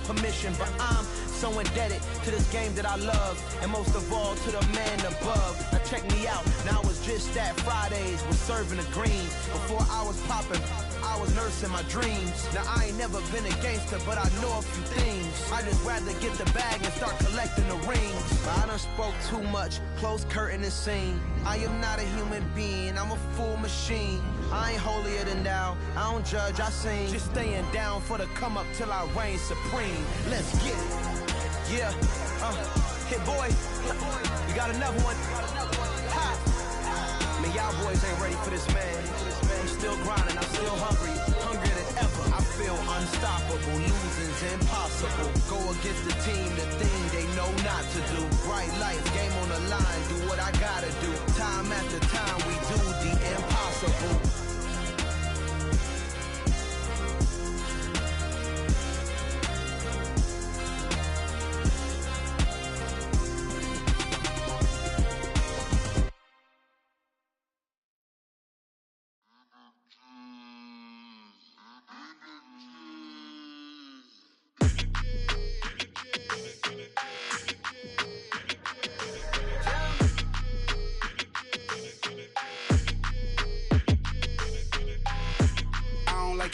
permission, but I'm so indebted to this game that I love, and most of all to the man above. Now check me out, now it's just that Fridays was serving the green. Before I was popping, I was nursing my dreams. Now I ain't never been a gangster, but I know a few things. I just rather get the bag and start collecting the rings. But I done spoke too much, close curtain and scene. I am not a human being, I'm a full machine. I ain't holier than thou, I don't judge, I sing. Just staying down for the come up till I reign supreme. Let's get it. Yeah, hit boy, we got another one. Ha! Man, y'all boys ain't ready for this, man. I'm still grinding, I'm still hungry, hungrier than ever. I feel unstoppable, losing's impossible. Go against the team, the thing they know not to do. Bright light, game on the line, do what I gotta do. Time after time, we do the impossible.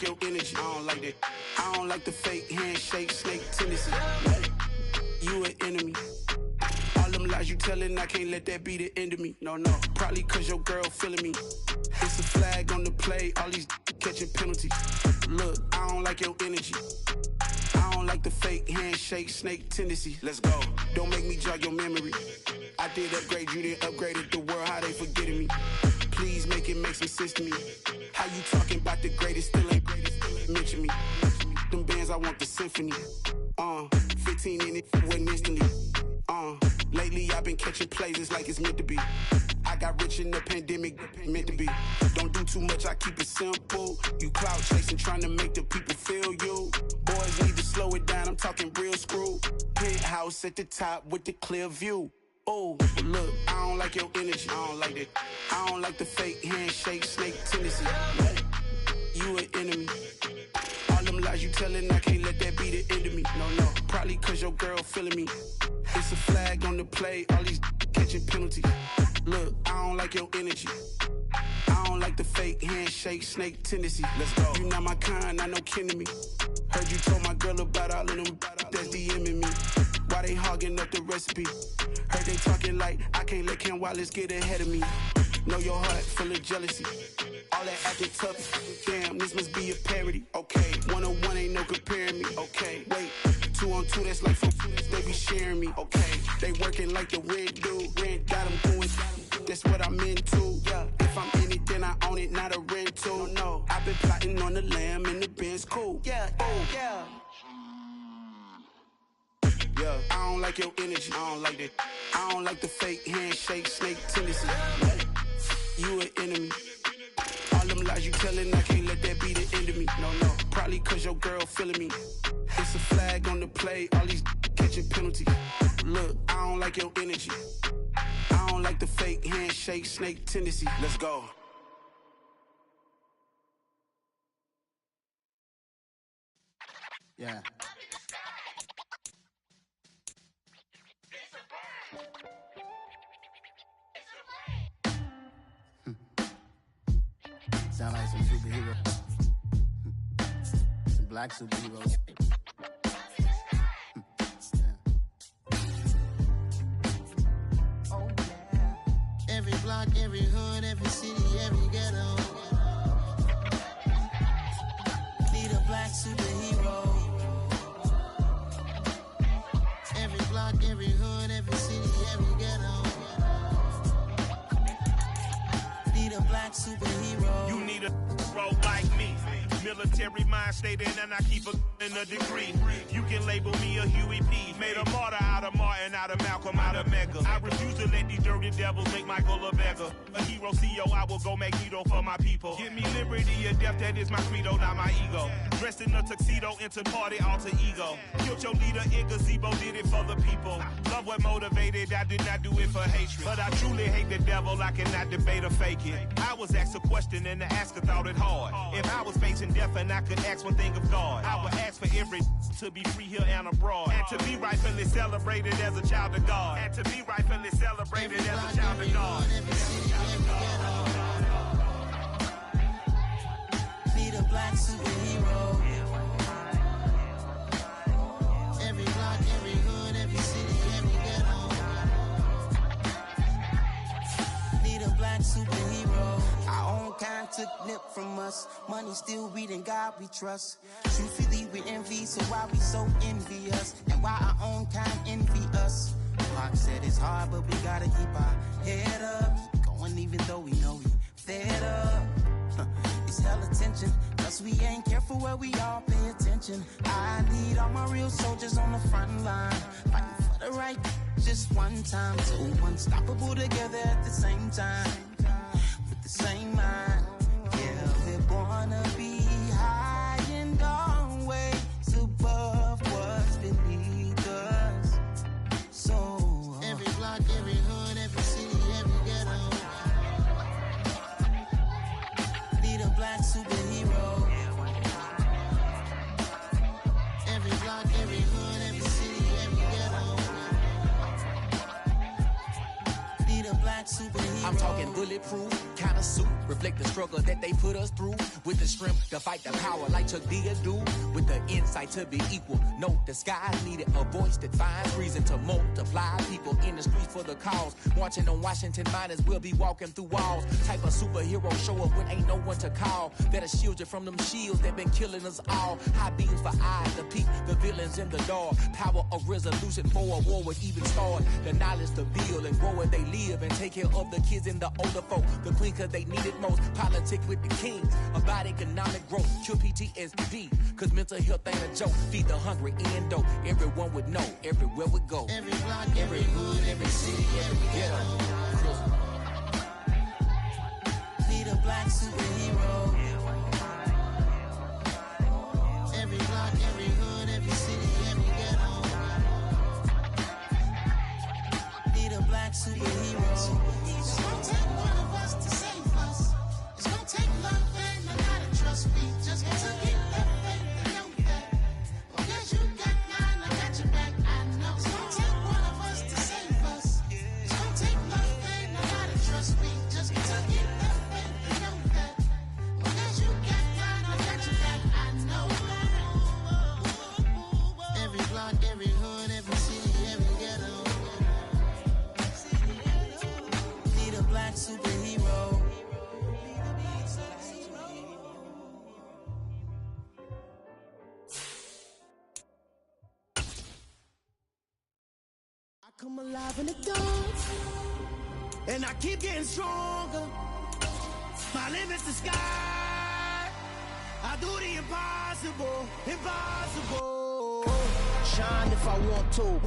Your energy, I don't like that. I don't like the fake handshake, snake tendency. You an enemy. All them lies you telling, I can't let that be the end of me. No, probably cause your girl feeling me. It's a flag on the play, all these catching penalties. Look, I don't like your energy. I don't like the fake handshake, snake tendency. Let's go. Don't make me jog your memory. I did upgrade, you didn't upgrade the world, how they forgetting me. Please make it make some sense to me. How you talking about the greatest, still ain't greatest, mention me. Them bands, I want the symphony. 15 in it, wasn't instantly. Lately I've been catching plays, it's like it's meant to be. I got rich in the pandemic, meant to be. Don't do too much, I keep it simple. You clout chasing, trying to make the people feel you. Boys need to slow it down, I'm talking real screw. Penthouse at the top with the clear view. Oh, look, I don't like your energy, I don't like that. I don't like the fake handshake, snake tendency. You an enemy. All them lies you telling, I can't let that be the end of me. No, probably cause your girl feeling me. It's a flag on the play, all these catching penalties. Look, I don't like your energy. I don't like the fake handshake, snake tendency. Let's go. You not my kind, I know kin to me. Heard you told my girl about all of them that's DMing me. Why they hogging up the recipe? Heard they talking like I can't let Ken Wallace get ahead of me. Know your heart full of jealousy. All that acting tough, damn, this must be a parody. Okay, 1-on-1 ain't no comparing me. Okay, wait, 2-on-2, that's like 4, they be sharing me. Okay, they working like the rent do. Rent got them going, that's what I'm into. Yeah, if I'm in it, then I own it, not a rental. No, I've been plotting on the lamb and the Benz cool. Yeah, oh, yeah. Yeah, I don't like your energy, I don't like that. I don't like the fake handshake, snake tendency. You an enemy. All them lies you telling, I can't let that be the end of me. No, probably cause your girl feeling me. It's a flag on the play, all these catching penalties. Look, I don't like your energy. I don't like the fake handshake, snake tendency. Let's go. Yeah. Sound like some superheroes. Some black superheroes. Oh, yeah. Every block, every hood, every city, every ghetto. Need a black superhero. Every block, every hood, every city, every ghetto. Need a black superhero. You need a bro like me. Military mind state and I keep a degree. You can label me a Huey P. Made a martyr out of Martin, out of Malcolm, out of Mega. I refuse to let these dirty devils make Michael a beggar. A hero CEO, I will go Magneto for my people. Give me liberty or death, that is my credo, not my ego. Dressed in a tuxedo, into party alter ego. Killed your leader in gazebo, did it for the people. Love what motivated, I did not do it for hatred. But I truly hate the devil, I cannot debate or fake it. I was asked a question and the asker thought it hard. If I was facing death and I could ask one thing of God, I would ask ask for every to be free here and abroad, and to be rightfully celebrated as a child of God, and to be rightfully celebrated as a child of God. Be the black superhero. Every block, every hood, every city, every ghetto. Be the black superhero. Our own kind took nip from us. Money still reading God we trust. Truthfully we envy, so why we so envious? And why our own kind envy us? Pac said it's hard, but we gotta keep our head up. Keep going even though we know we fed up. It's hella tension, cause we ain't careful where we all pay attention. I need all my real soldiers on the front line, fighting for the right just one time. So unstoppable together at the same time, with the same mind. Yeah, we're born to be high and always above what's beneath us. So every block, every hood, every city, every ghetto. Be the black superhero. Every block, every hood, every city, every ghetto. Be the black superhero. I'm talking bulletproof kind of suit, reflect the struggle that they put us through, with the strength to fight the power like Chuck D do, with the insight to be equal. No disguise needed, a voice that finds reason to multiply. People in the streets for the cause, marching on Washington miners, we'll be walking through walls. Type of superhero show up when ain't no one to call, that'll shield you from them shields that been killing us all. High beams for eyes to peek the villains in the dark. Power of resolution for a war would even start. The knowledge to build and grow where they live, and take care of the kids and the older folk. The queen cause they need it most. Politic with the kings about economic growth. Cure PTSD cause mental health ain't a joke. Feed the hungry and dope. Everyone would know everywhere we go. Every block, every hood, every city, every ghetto. Be the black superhero. Every block, every hood, every city, every ghetto. Be the black superhero. It's gonna take one of us to save us. It's gonna take love and a lot of trust. We just got to get that faith and know that. Because you got mine, I got your back, I know. It's gonna take one of us to save us. It's gonna take love and a lot of trust. We just got to get that faith and know that. Because you got mine, I got your back, I know. Every block, every hood, every city, every ghetto. Be the black superhero. I come alive in the dark, and I keep getting stronger. My limit's the sky. I do the impossible, impossible. Shine if I want to.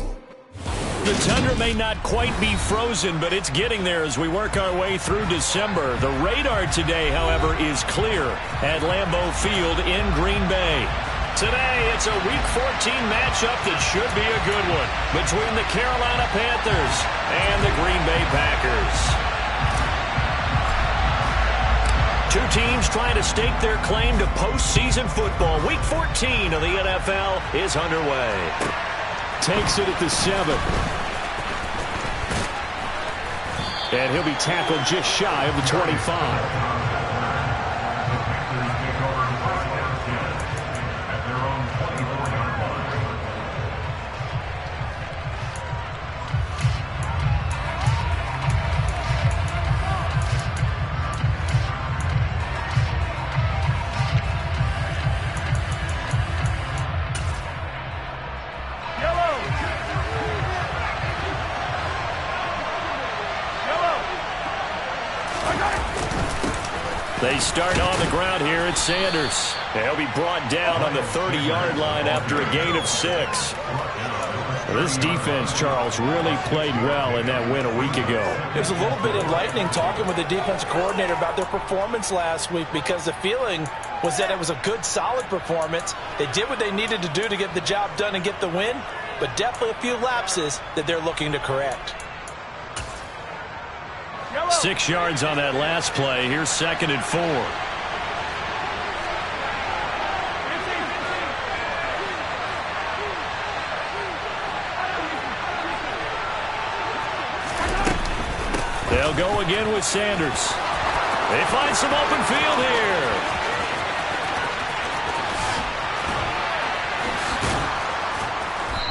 The tundra may not quite be frozen, but it's getting there as we work our way through December. The radar today, however, is clear at Lambeau Field in Green Bay. Today, it's a Week 14 matchup that should be a good one between the Carolina Panthers and the Green Bay Packers. Two teams trying to stake their claim to postseason football. Week 14 of the NFL is underway. Takes it at the 7. And he'll be tackled just shy of the 25. They start on the ground here at Sanders. He'll be brought down on the 30-yard line after a gain of 6. This defense, Charles, really played well in that win a week ago. It was a little bit enlightening talking with the defense coordinator about their performance last week, because the feeling was that it was a good, solid performance. They did what they needed to do to get the job done and get the win, but definitely a few lapses that they're looking to correct. 6 yards on that last play. Here's 2nd and 4. They'll go again with Sanders. They find some open field here.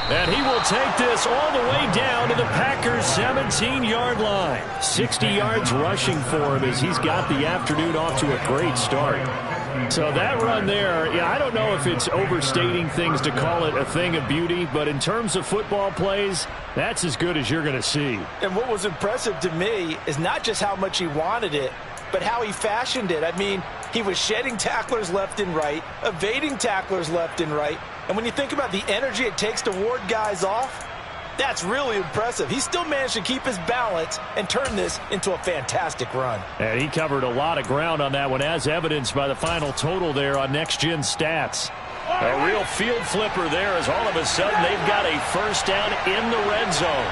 And he will take this all the way down to the Packers' 17-yard line. 60 yards rushing for him as he's got the afternoon off to a great start. So that run there, yeah, I don't know if it's overstating things to call it a thing of beauty, but in terms of football plays, that's as good as you're going to see. And what was impressive to me is not just how much he wanted it, but how he fashioned it. I mean, he was shedding tacklers left and right, evading tacklers left and right. And when you think about the energy it takes to ward guys off, that's really impressive. He still managed to keep his balance and turn this into a fantastic run. And he covered a lot of ground on that one, as evidenced by the final total there on Next Gen Stats. A real field flipper there as all of a sudden they've got a first down in the red zone.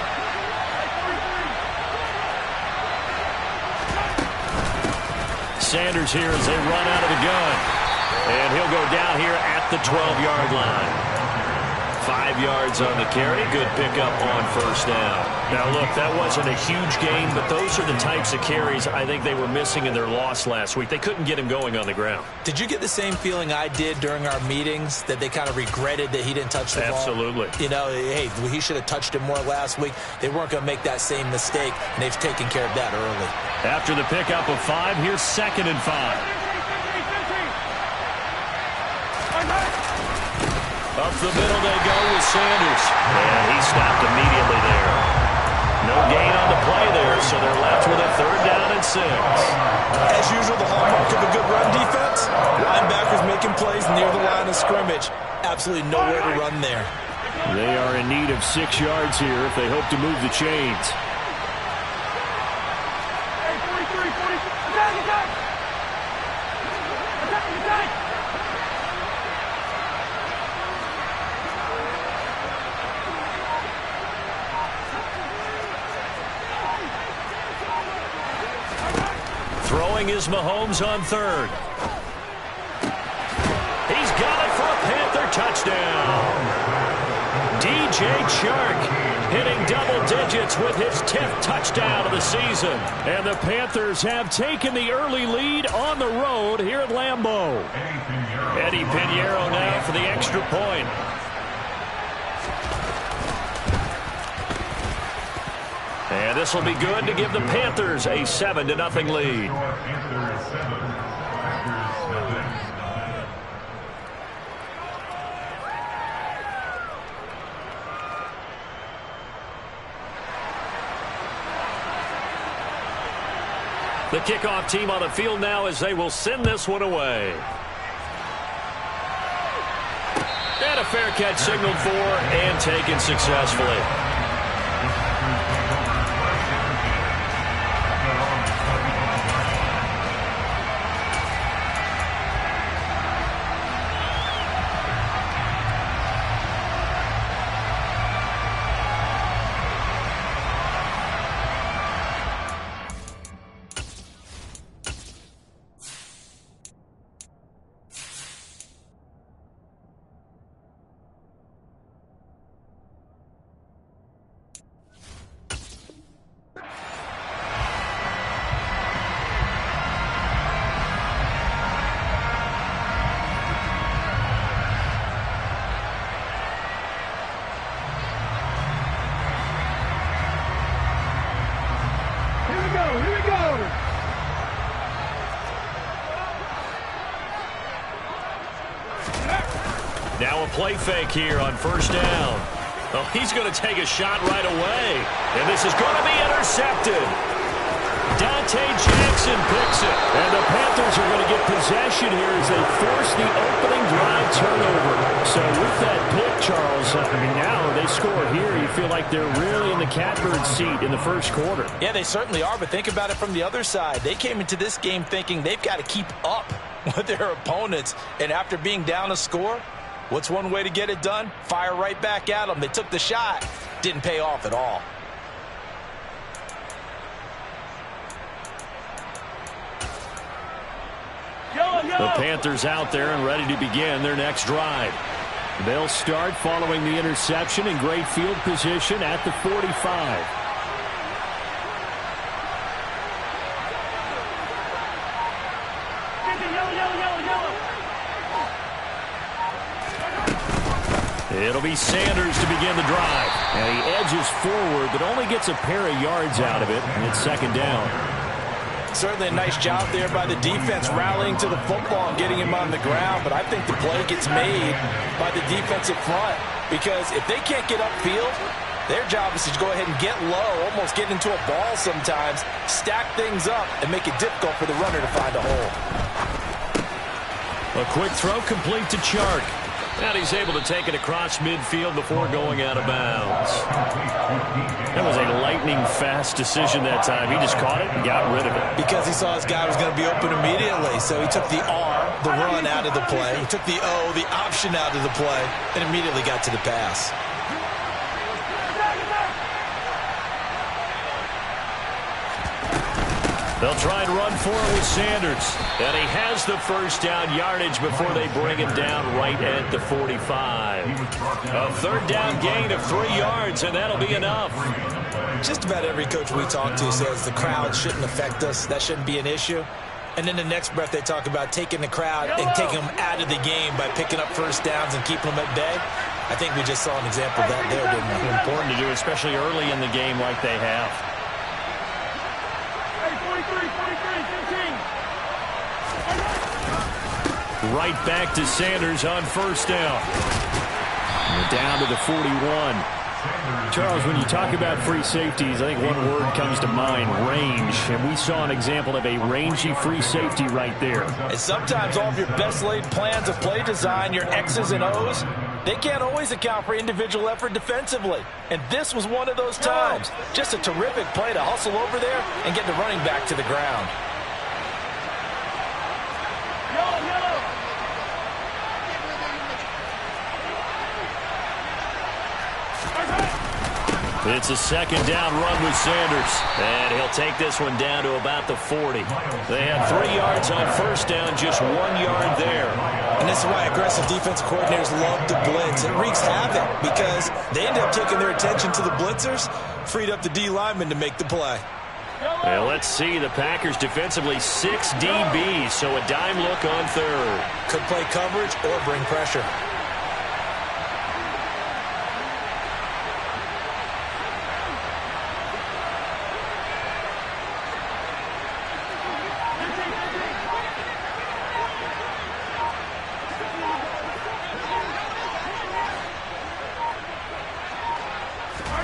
Sanders here as they run out of the gun. And he'll go down here at the 12-yard line. 5 yards on the carry. Good pickup on first down. Now, look, that wasn't a huge gain, but those are the types of carries I think they were missing in their loss last week. They couldn't get him going on the ground. Did you get the same feeling I did during our meetings, that they kind of regretted that he didn't touch the ball? Absolutely. You know, hey, he should have touched it more last week. They weren't going to make that same mistake, and they've taken care of that early. After the pickup of 5, here's 2nd and 5. Up the middle they go with Sanders. And he stopped immediately there. No gain on the play there, so they're left with a 3rd down and 6. As usual, the hallmark of a good run defense, linebackers making plays near the line of scrimmage. Absolutely nowhere to run there. They are in need of 6 yards here if they hope to move the chains. Throwing is Mahomes on 3rd. He's got it for a Panther touchdown. DJ Chark hitting double digits with his 10th touchdown of the season. And the Panthers have taken the early lead on the road here at Lambeau. Eddie Pinheiro now for the extra point. And this will be good to give the Panthers a 7-0 lead. The kickoff team on the field now as they will send this one away. And a fair catch signaled for and taken successfully. Now a play fake here on first down. Oh, he's going to take a shot right away. And this is going to be intercepted. Dante Jackson picks it. And the Panthers are going to get possession here as they force the opening drive turnover. So with that pick, Charles, I mean, now they score here. You feel like they're really in the catbird seat in the first quarter. Yeah, they certainly are, but think about it from the other side. They came into this game thinking they've got to keep up with their opponents. And after being down a score, what's one way to get it done? Fire right back at them. They took the shot. Didn't pay off at all. The Panthers out there and ready to begin their next drive. They'll start following the interception in great field position at the 45. It'll be Sanders to begin the drive. And he edges forward, but only gets a pair of yards out of it, and it's second down. Certainly a nice job there by the defense rallying to the football and getting him on the ground, but I think the play gets made by the defensive front because if they can't get upfield, their job is to go ahead and get low, almost get into a ball sometimes, stack things up, and make it difficult for the runner to find a hole. A quick throw complete to Chark. And he's able to take it across midfield before going out of bounds. That was a lightning-fast decision that time. He just caught it and got rid of it. Because he saw his guy was going to be open immediately, so he took the R, the run, out of the play. He took the O, the option, out of the play, and immediately got to the pass. They'll try and run for it with Sanders. And he has the first down yardage before they bring him down right at the 45. A third down gain of 3 yards, and that'll be enough. Just about every coach we talk to says the crowd shouldn't affect us. That shouldn't be an issue. And then the next breath they talk about taking the crowd and taking them out of the game by picking up first downs and keeping them at bay. I think we just saw an example of that there, didn't we? Important to do, especially early in the game like they have. Right back to Sanders on first down. We're down to the 41. Charles, when you talk about free safeties, I think one word comes to mind, range. And we saw an example of a rangy free safety right there. And sometimes all of your best laid plans of play design, your X's and O's, they can't always account for individual effort defensively. And this was one of those times. Just a terrific play to hustle over there and get the running back to the ground. It's a second down run with Sanders. And he'll take this one down to about the 40. They had 3 yards on first down, just 1 yard there. And this is why aggressive defensive coordinators love to blitz. It wreaks havoc because they end up taking their attention to the blitzers, freed up the D lineman to make the play. Well, let's see. The Packers defensively 6 DBs, so a dime look on third. Could play coverage or bring pressure.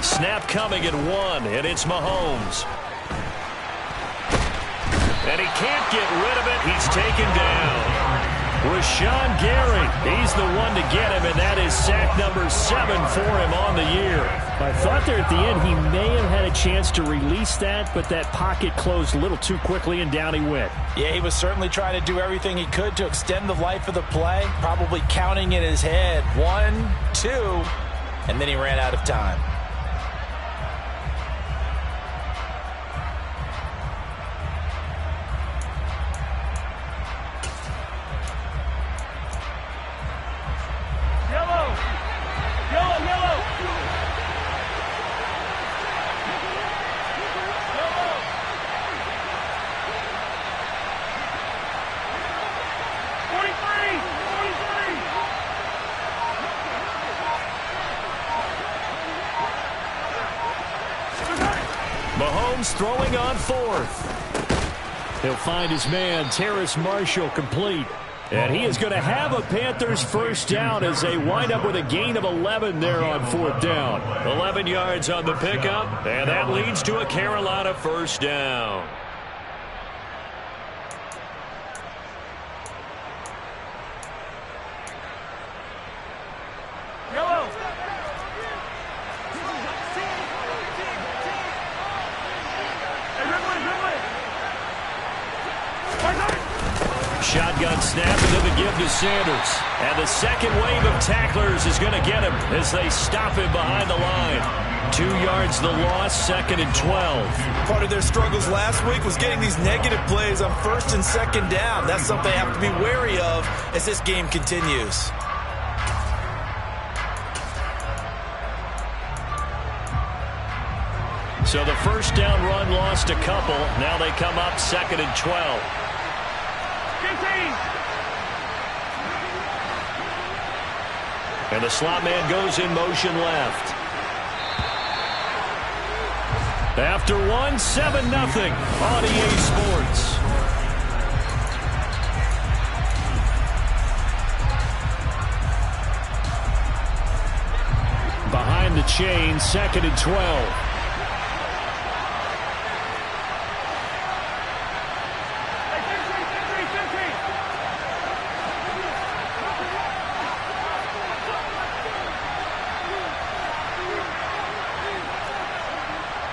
Snap coming at 1, and it's Mahomes. And he can't get rid of it. He's taken down. Rashawn Gary, he's the one to get him, and that is sack number 7 for him on the year. I thought there at the end he may have had a chance to release that, but that pocket closed a little too quickly, and down he went. Yeah, he was certainly trying to do everything he could to extend the life of the play, probably counting in his head 1, 2, and then he ran out of time. Mahomes throwing on 4th. He'll find his man, Terrace Marshall, complete. And he is going to have a Panthers first down as they wind up with a gain of 11 there on 4th down. 11 yards on the pickup, and that leads to a Carolina first down. Shotgun snap and then the give to Sanders. And the second wave of tacklers is going to get him as they stop him behind the line. 2 yards the loss, 2nd and 12. Part of their struggles last week was getting these negative plays on 1st and 2nd down. That's something they have to be wary of as this game continues. So the first down run lost a couple. Now they come up 2nd and 12. And the slot man goes in motion left. After 1, 7-0 on EA Sports. Behind the chain, 2nd and 12.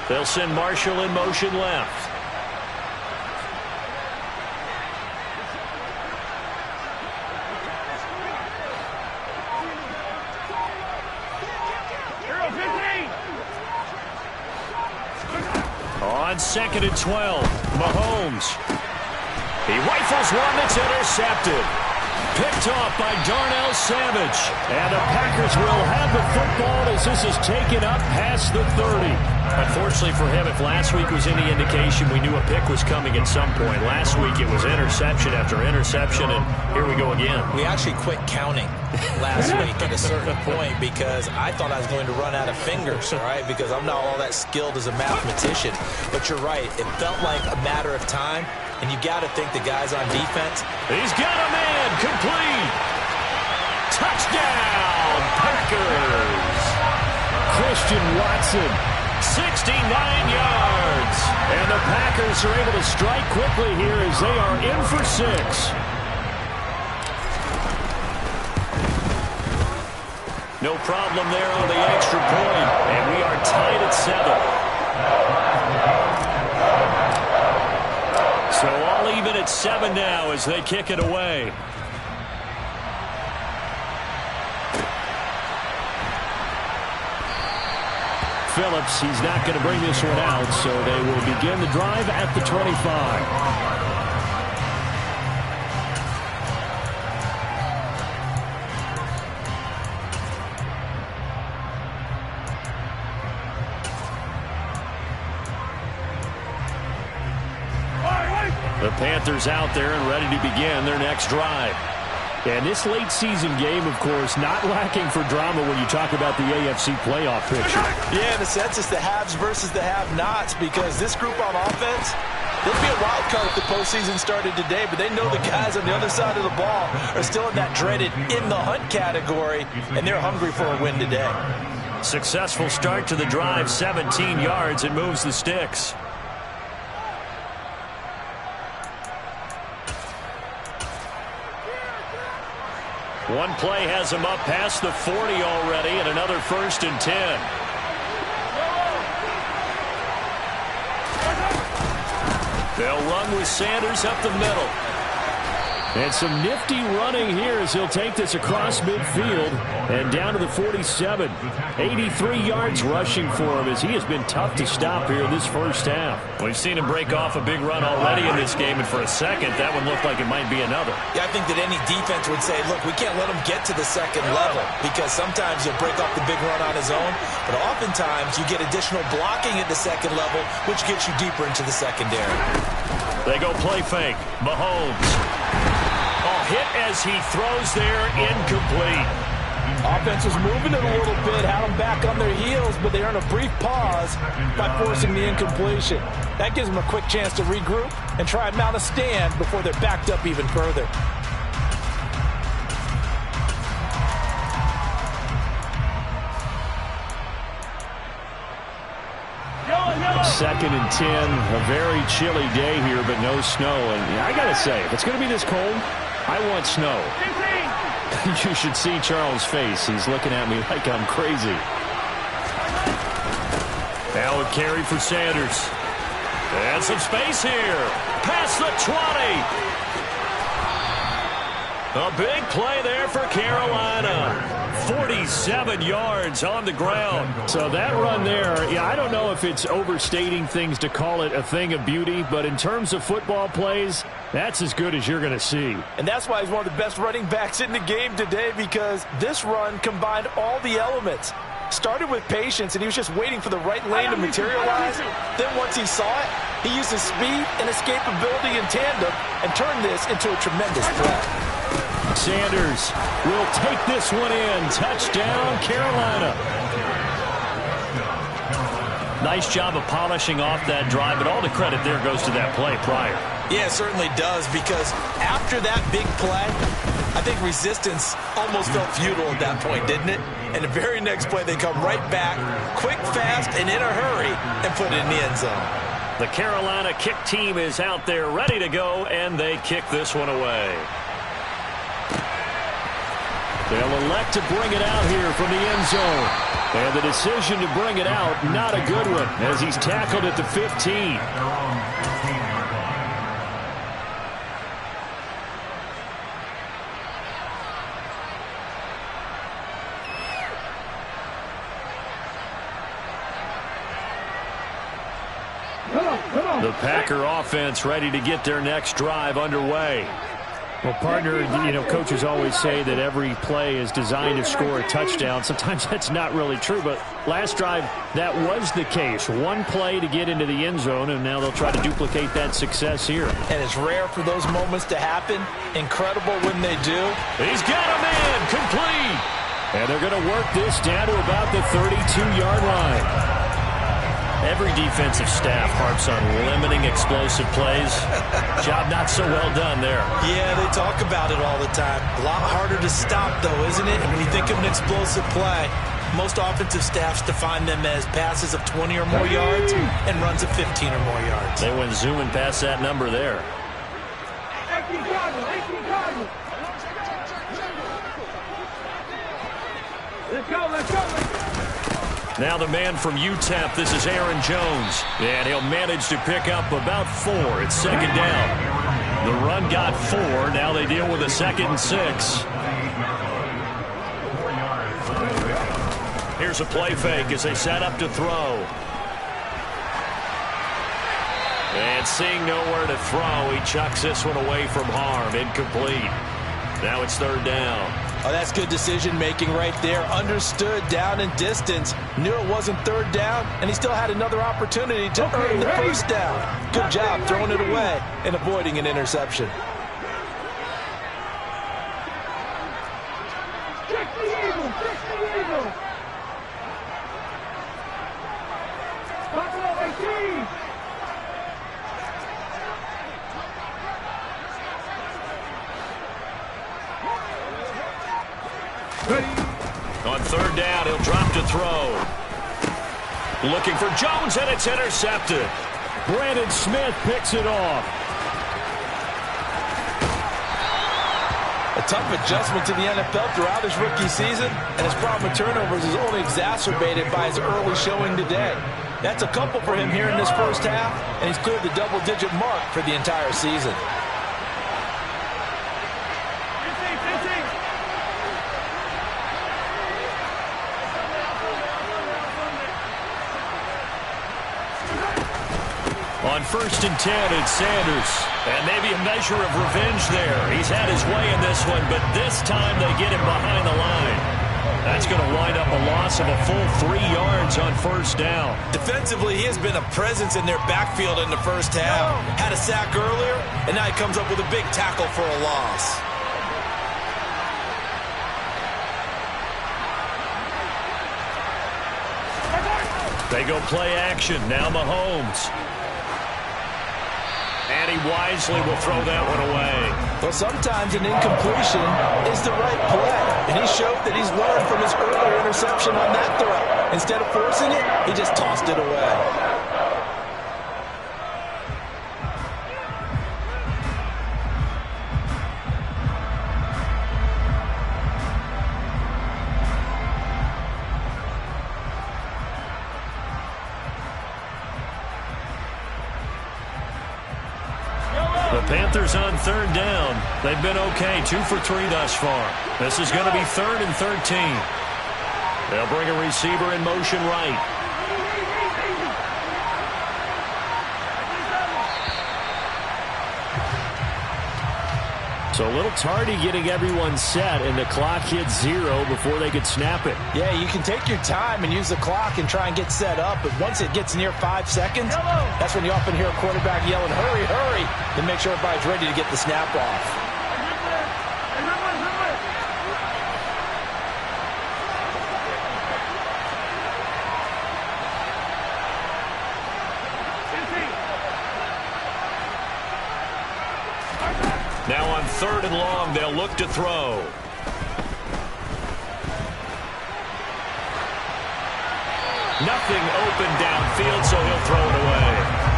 They'll send Marshall in motion left. On 2nd and 12, Mahomes. He rifles one that's intercepted. Picked off by Darnell Savage. And the Packers will have the football as this is taken up past the 30. Unfortunately for him, if last week was any indication, we knew a pick was coming at some point. Last week it was interception after interception, and here we go again. We actually quit counting last week at a certain point because I thought I was going to run out of fingers, all right, because I'm not all that skilled as a mathematician. But you're right. It felt like a matter of time, and you got to think the guys on defense. He's got a man. Complete. Touchdown, Packers. Christian Watson. 69 yards. And the Packers are able to strike quickly here as they are in for 6. No problem there on the extra point. And we are tied at 7. So all even at 7 now as they kick it away. Phillips, he's not going to bring this one out, so they will begin the drive at the 25. The Panthers out there and ready to begin their next drive. And this late season game, of course, not lacking for drama when you talk about the AFC playoff picture. Yeah, in a sense, it's the haves versus the have-nots because this group on offense, they'd be a wild card if the postseason started today, but they know the guys on the other side of the ball are still in that dreaded in-the-hunt category, and they're hungry for a win today. Successful start to the drive, 17 yards, and moves the sticks. One play has him up past the 40 already, and another 1st and 10. They'll run with Sanders up the middle. And some nifty running here as he'll take this across midfield and down to the 47. 83 yards rushing for him as he has been tough to stop here this first half. We've seen him break off a big run already in this game, and for a second, that one looked like it might be another. Yeah, I think that any defense would say, look, we can't let him get to the second level because sometimes he'll break off the big run on his own, but oftentimes you get additional blocking at the second level, which gets you deeper into the secondary. They go play fake. Mahomes. Hit as he throws there, incomplete. Offense was moving it a little bit, had them back on their heels, but they earn a brief pause by forcing the incompletion. That gives them a quick chance to regroup and try and mount a stand before they're backed up even further. Second and 10, a very chilly day here, but no snow. And I got to say, if it's going to be this cold, I want snow. You should see Charles' face. He's looking at me like I'm crazy. Now a carry for Sanders. And some space here. Past the 20. A big play there for Carolina. 47 yards on the ground. So that run there, yeah, I don't know if it's overstating things to call it a thing of beauty, but in terms of football plays, that's as good as you're going to see. And that's why he's one of the best running backs in the game today, because this run combined all the elements. Started with patience, and he was just waiting for the right lane to materialize. Then once he saw it, he used his speed and escapability in tandem and turned this into a tremendous play. Sanders will take this one in. Touchdown, Carolina. Nice job of polishing off that drive, but all the credit there goes to that play prior. Yeah, it certainly does, because after that big play, I think resistance almost felt futile at that point, didn't it? And the very next play, they come right back, quick, fast, and in a hurry, and put it in the end zone. The Carolina kick team is out there ready to go, and they kick this one away. They'll elect to bring it out here from the end zone. And the decision to bring it out, not a good one, as he's tackled at the 15. The Packer offense ready to get their next drive underway. Well, partner, coaches always say that every play is designed to score a touchdown. Sometimes that's not really true, but last drive, that was the case. One play to get into the end zone, and now they'll try to duplicate that success here. And it's rare for those moments to happen. Incredible when they do. He's got a man complete. And they're going to work this down to about the 32-yard line. Every defensive staff harps on limiting explosive plays. Job not so well done there. Yeah, they talk about it all the time. A lot harder to stop, though, isn't it? And when you think of an explosive play, most offensive staffs define them as passes of 20 or more yards and runs of 15 or more yards. They went zooming past that number there. Let's go, let's go, let's go. Now the man from UTEP, this is Aaron Jones. And he'll manage to pick up about 4. It's second down. The run got 4. Now they deal with a 2nd and 6. Here's a play fake as they set up to throw. And seeing nowhere to throw, he chucks this one away from harm. Incomplete. Now it's 3rd down. Oh, that's good decision-making right there. Understood down and distance. Knew it wasn't 3rd down, and he still had another opportunity to earn the 1st down. Good job throwing it away and avoiding an interception. Check the eagle, check the eagle. Buffalo 18. On 3rd down, he'll drop to throw. Looking for Jones, and it's intercepted. Brandon Smith picks it off. A tough adjustment to the NFL throughout his rookie season, and his problem with turnovers is only exacerbated by his early showing today. That's a couple for him here in this first half, and he's cleared the double-digit mark for the entire season. On 1st and 10, it's Sanders. And maybe a measure of revenge there. He's had his way in this one, but this time they get him behind the line. That's going to wind up a loss of a full 3 yards on 1st down. Defensively, he has been a presence in their backfield in the first half. Had a sack earlier, and now he comes up with a big tackle for a loss. They go play action. Now Mahomes. And he wisely will throw that one away. Well, sometimes an incompletion is the right play. And he showed that he's learned from his earlier interception on that throw. Instead of forcing it, he just tossed it away. Panthers on 3rd down. They've been okay, 2 for 3 thus far. This is going to be 3rd and 13. They'll bring a receiver in motion right. So a little tardy getting everyone set, and the clock hits 0 before they could snap it. Yeah, you can take your time and use the clock and try and get set up, but once it gets near 5 seconds, that's when you often hear a quarterback yelling, hurry, hurry, to make sure everybody's ready to get the snap off. Now on 3rd and long, they'll look to throw. Nothing open downfield, so he'll throw it away.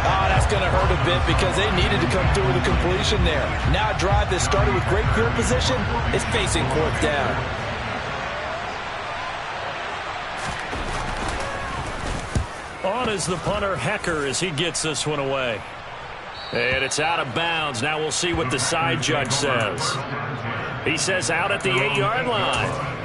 Oh, that's going to hurt a bit because they needed to come through with a completion there. Now a drive that started with great field position is facing 4th down. On is the punter, Hecker, as he gets this one away. And it's out of bounds. Now we'll see what the side judge says. He says out at the 8-yard line.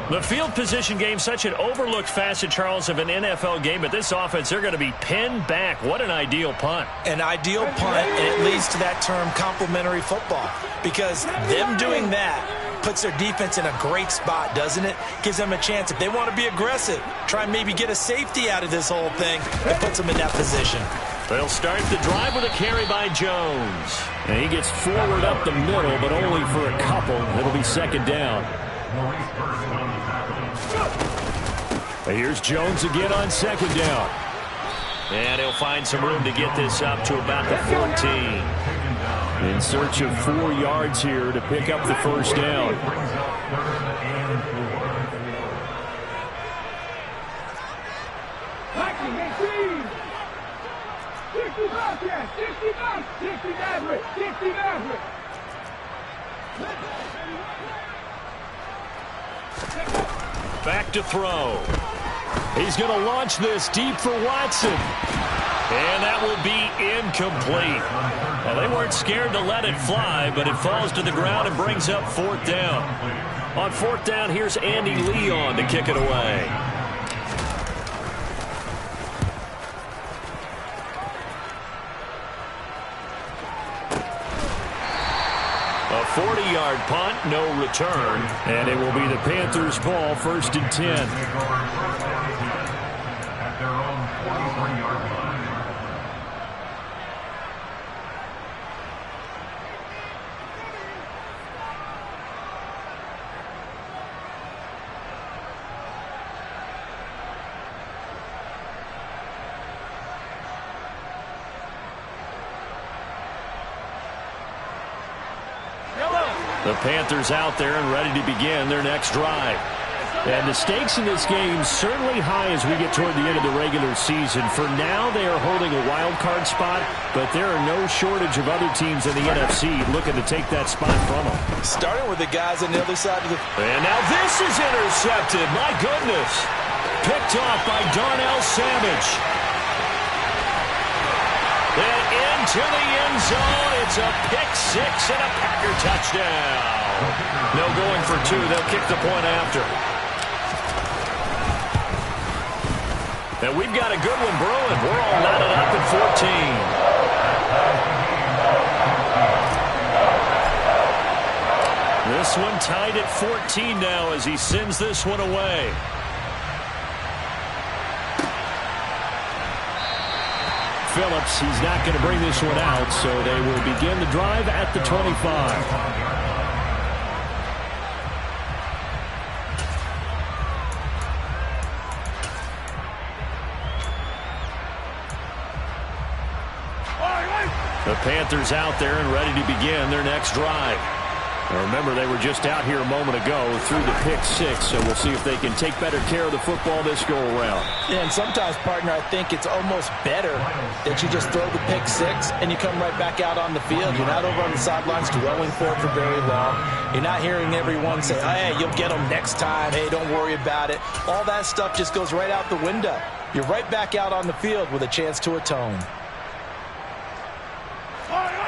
The field position game, such an overlooked facet, Charles, of an NFL game. But this offense, they're going to be pinned back. What an ideal punt. An ideal punt, and it leads to that term complementary football. Because them doing that puts their defense in a great spot, doesn't it? Gives them a chance, if they want to be aggressive, try and maybe get a safety out of this whole thing. It puts them in that position. They'll start the drive with a carry by Jones. And he gets forward up the middle, but only for a couple. It'll be 2nd down. Here's Jones again on 2nd down. And he'll find some room to get this up to about the 14. In search of 4 yards here to pick up the 1st down. Back to throw. He's going to launch this deep for Watson. And that will be incomplete. Well, they weren't scared to let it fly, but it falls to the ground and brings up 4th down. On 4th down, here's Andy Leon to kick it away. A 40-yard punt, no return, and it will be the Panthers' ball, 1st and 10. The Panthers out there and ready to begin their next drive. And the stakes in this game certainly high as we get toward the end of the regular season. For now, they are holding a wild card spot, but there are no shortage of other teams in the NFC looking to take that spot from them. Starting with the guys on the other side of the... And now this is intercepted. My goodness. Picked off by Darnell Savage. And into the end zone. It's a pick-6 and a Packer touchdown. No going for 2. They'll kick the point after. And we've got a good one brewing. We're all knotted up at 14. This one tied at 14 now as he sends this one away. Phillips, he's not going to bring this one out, so they will begin the drive at the 25. The Panthers out there and ready to begin their next drive. Now remember, they were just out here a moment ago through the pick-6, so we'll see if they can take better care of the football this go-around. Yeah, and sometimes, partner, I think it's almost better that you just throw the pick-6 and you come right back out on the field. You're not over on the sidelines dwelling for it for very long. You're not hearing everyone say, hey, you'll get them next time. Hey, don't worry about it. All that stuff just goes right out the window. You're right back out on the field with a chance to atone.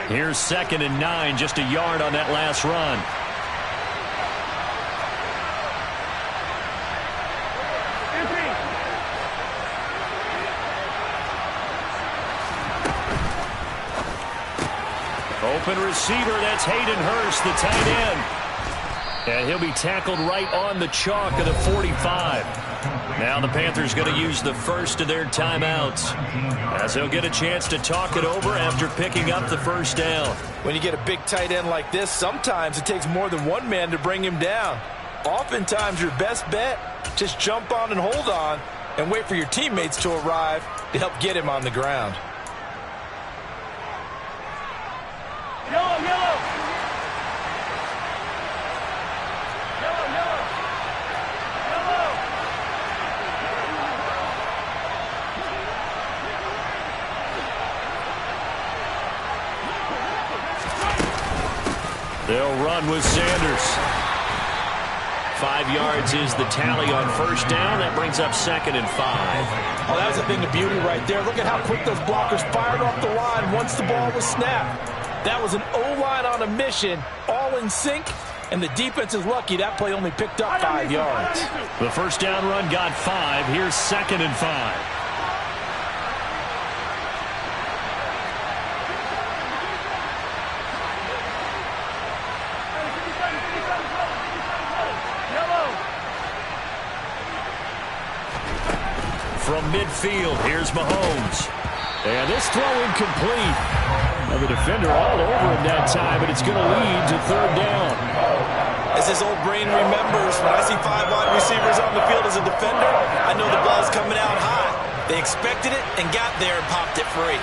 Here's 2nd and 9, just a yard on that last run. Open receiver, that's Hayden Hurst, the tight end. And he'll be tackled right on the chalk of the 45. Now the Panthers going to use the first of their timeouts as they'll get a chance to talk it over after picking up the first down. When you get a big tight end like this, sometimes it takes more than one man to bring him down. Oftentimes your best bet, just jump on and hold on and wait for your teammates to arrive to help get him on the ground. Yellow, yellow. They'll run with Sanders. 5 yards is the tally on first down. That brings up 2nd and 5. Oh, that was a thing of beauty right there. Look at how quick those blockers fired off the line once the ball was snapped. That was an O-line on a mission, all in sync, and the defense is lucky that play only picked up 5 yards. The first down run got 5. Here's 2nd and 5. From midfield, here's Mahomes. And this throw incomplete. Now the defender all over him that time, but it's going to lead to 3rd down. As his old brain remembers, when I see 5 wide receivers on the field as a defender, I know the ball's coming out high. They expected it and got there and popped it free.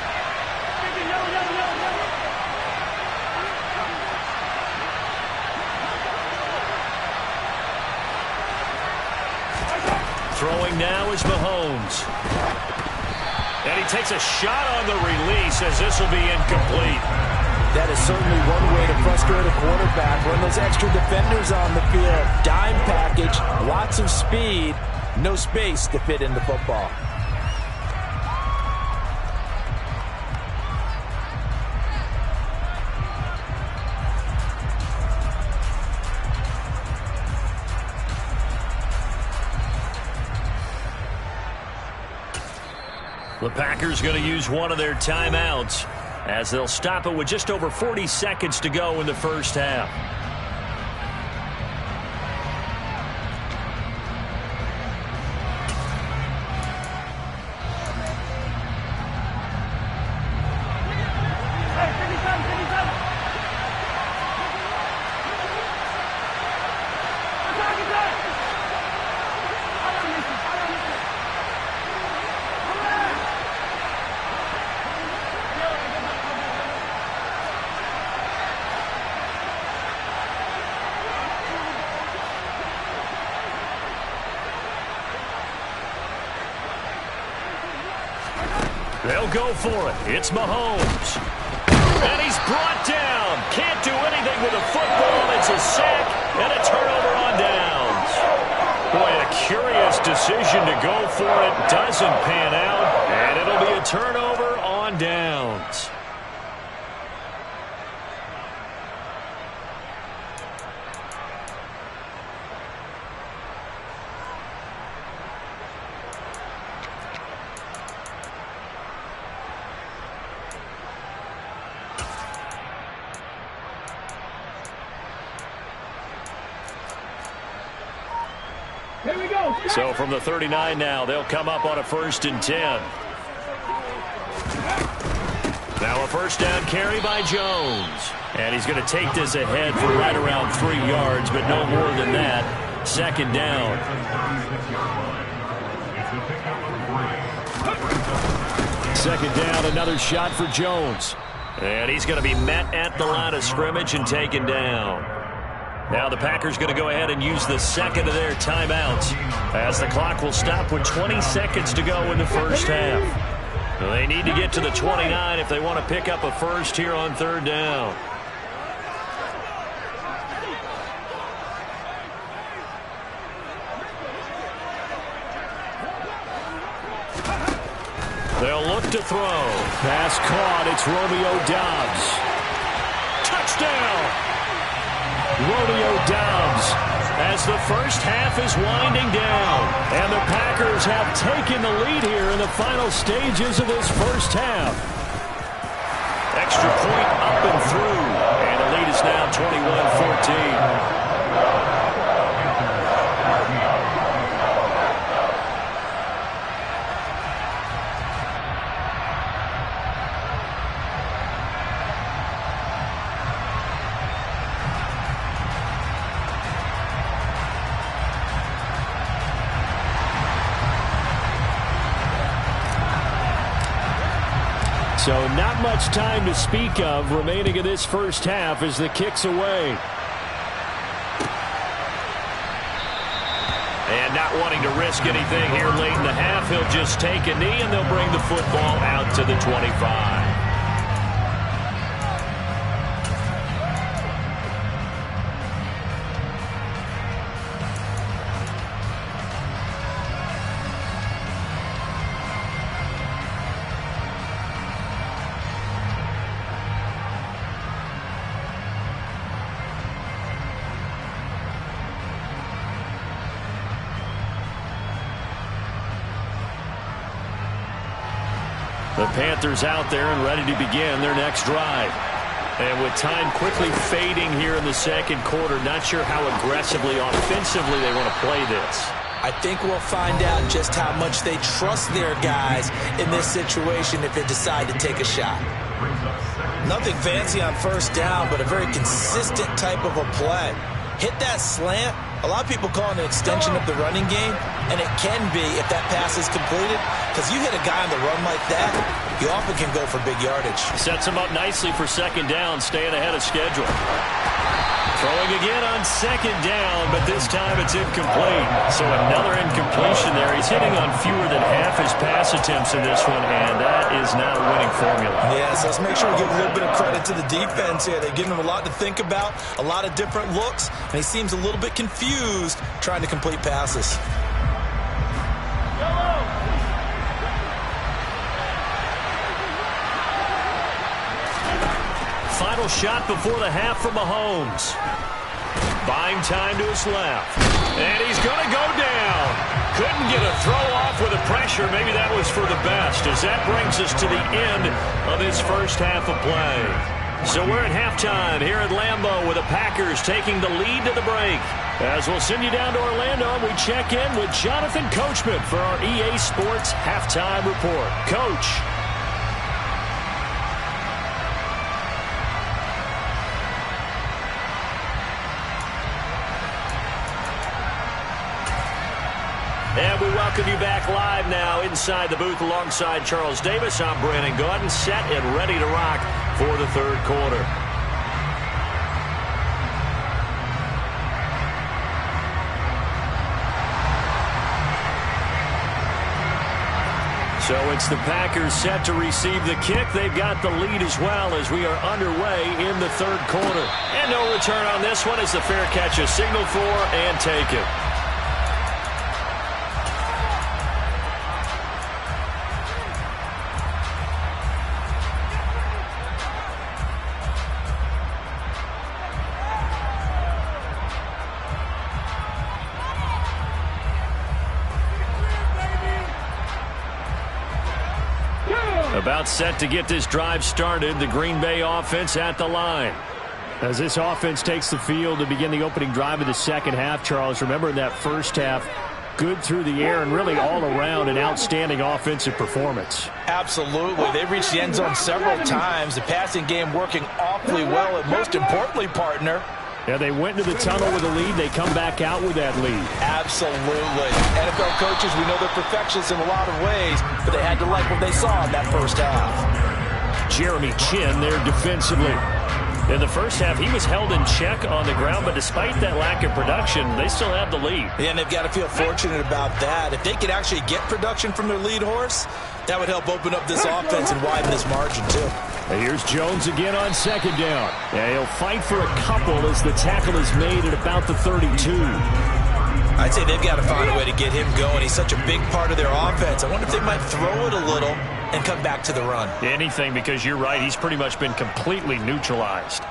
Throwing now is Mahomes. And he takes a shot on the release as this will be incomplete. That is certainly one way to frustrate a quarterback. Run those extra defenders on the field. Dime package, lots of speed, no space to fit in the football. The Packers going to use one of their timeouts as they'll stop it with just over 40 seconds to go in the first half. They'll go for it. It's Mahomes. And he's brought down. Can't do anything with a football. It's a sack and a turnover on downs. Boy, a curious decision to go for it. Doesn't pan out. And it'll be a turnover on downs. Here we go. So from the 39 now, they'll come up on a 1st and 10. Now a first down carry by Jones. And he's going to take this ahead for right around 3 yards, but no more than that. 2nd down. Second down, another shot for Jones. And he's going to be met at the line of scrimmage and taken down. Now the Packers going to go ahead and use the second of their timeouts as the clock will stop with 20 seconds to go in the first half. They need to get to the 29 if they want to pick up a first here on 3rd down. They'll look to throw. Pass caught. It's Romeo Doubs. Touchdown! Romeo Doubs as the first half is winding down. And the Packers have taken the lead here in the final stages of this first half. Extra point up and through. And the lead is now 21-14. So not much time to speak of remaining in this first half as the kick's away. And not wanting to risk anything here late in the half, he'll just take a knee and they'll bring the football out to the 25. The Panthers out there and ready to begin their next drive. And with time quickly fading here in the second quarter, not sure how aggressively, offensively they want to play this. I think we'll find out just how much they trust their guys in this situation if they decide to take a shot. Nothing fancy on first down, but a very consistent type of a play. Hit that slant. A lot of people call it an extension of the running game, and it can be if that pass is completed, because you hit a guy on the run like that, you often can go for big yardage. Sets him up nicely for second down, staying ahead of schedule. Throwing again on second down, but this time it's incomplete. So another incompletion there. He's hitting on fewer than half his pass attempts in this one, and that is not a winning formula. Yeah, so let's make sure we give a little bit of credit to the defense here. They've given him a lot to think about, a lot of different looks, and he seems a little bit confused trying to complete passes. Final shot before the half from Mahomes. Buying time to his left. And he's going to go down. Couldn't get a throw off with the pressure. Maybe that was for the best, as that brings us to the end of his first half of play. So we're at halftime here at Lambeau with the Packers taking the lead to the break. As we'll send you down to Orlando, we check in with Jonathan Coachman for our EA Sports Halftime Report. Coach. And we welcome you back live now inside the booth alongside Charles Davis. I'm Brandon Gaudin, set and ready to rock for the third quarter. So it's the Packers set to receive the kick. They've got the lead as well as we are underway in the third quarter. And no return on this one as the fair catch is signaled for and taken. About set to get this drive started, the Green Bay offense at the line. As this offense takes the field to begin the opening drive of the second half, Charles, remember in that first half, good through the air and really all around an outstanding offensive performance. Absolutely. They reached the end zone several times. The passing game working awfully well, and most importantly, partner, yeah, they went into the tunnel with a lead. They come back out with that lead. Absolutely. NFL coaches, we know they're perfectionists in a lot of ways, but they had to like what they saw in that first half. Jeremy Chinn there defensively. In the first half, he was held in check on the ground, but despite that lack of production, they still have the lead. Yeah, and they've got to feel fortunate about that. If they could actually get production from their lead horse, that would help open up this offense and widen this margin, too. And here's Jones again on second down. Yeah, he'll fight for a couple as the tackle is made at about the 32. I'd say they've got to find a way to get him going. He's such a big part of their offense. I wonder if they might throw it a little and come back to the run. Anything, because you're right. He's pretty much been completely neutralized.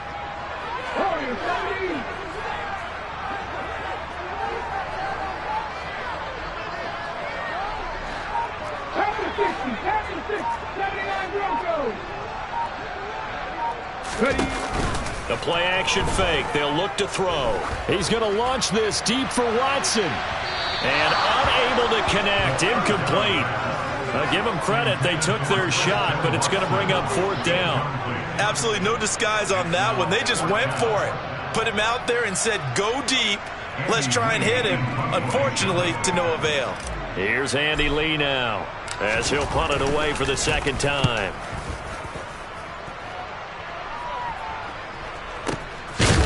The play action fake. They'll look to throw. He's going to launch this deep for Watson. And unable to connect. Incomplete. Give them credit. They took their shot, but it's going to bring up fourth down. Absolutely no disguise on that one. They just went for it. Put him out there and said, go deep. Let's try and hit him. Unfortunately, to no avail. Here's Andy Lee now as he'll punt it away for the second time.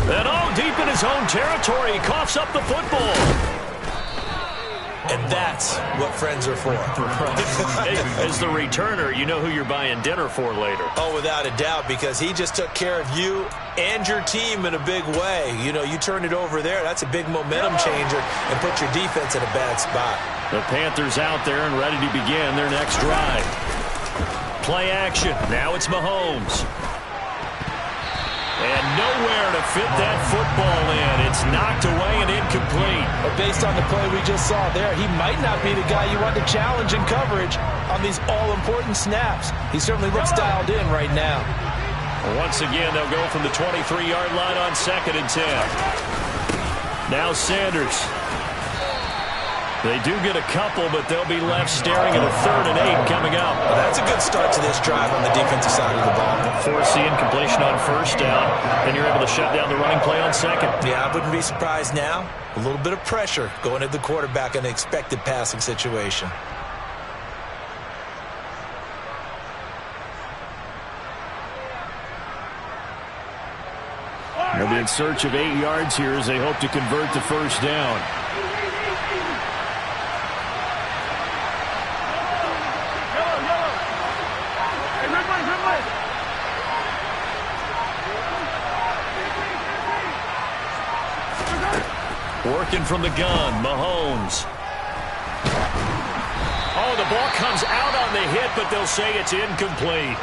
And deep in his own territory, he coughs up the football. And that's what friends are for. Hey, as the returner, you know who you're buying dinner for later. Oh, without a doubt, because he just took care of you and your team in a big way. You know, you turn it over there, that's a big momentum changer and put your defense in a bad spot. The Panthers out there and ready to begin their next drive. Play action. Now it's Mahomes. And nowhere to fit that football in. It's knocked away and incomplete. But based on the play we just saw there, he might not be the guy you want to challenge in coverage on these all-important snaps. He certainly looks dialed in right now. Once again, they'll go from the 23-yard line on 2nd and 10. Now Sanders. They do get a couple, but they'll be left staring at a 3rd and 8 coming up. Well, that's a good start to this drive on the defensive side of the ball. Force the incompletion on 1st down, and you're able to shut down the running play on 2nd. Yeah, I wouldn't be surprised now. A little bit of pressure going at the quarterback in an expected passing situation. They'll be in search of 8 yards here as they hope to convert the 1st down. Working from the gun, Mahomes. Oh, the ball comes out on the hit, but they'll say it's incomplete.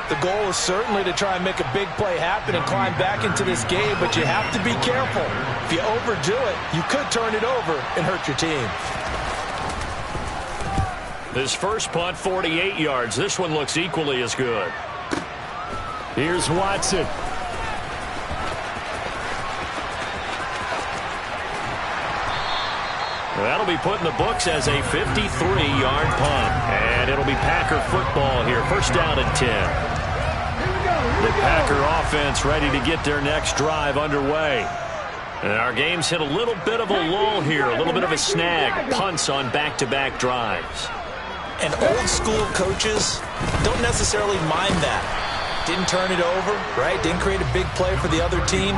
The goal is certainly to try and make a big play happen and climb back into this game, but you have to be careful. If you overdo it, you could turn it over and hurt your team. This first punt, 48 yards. This one looks equally as good. Here's Watson. That'll be put in the books as a 53-yard punt. And it'll be Packer football here. 1st down and 10. The Packer offense ready to get their next drive underway. And our game's hit a little bit of a lull here, a little bit of a snag. Punts on back-to-back drives. And old-school coaches don't necessarily mind that. Didn't turn it over, right? Didn't create a big play for the other team.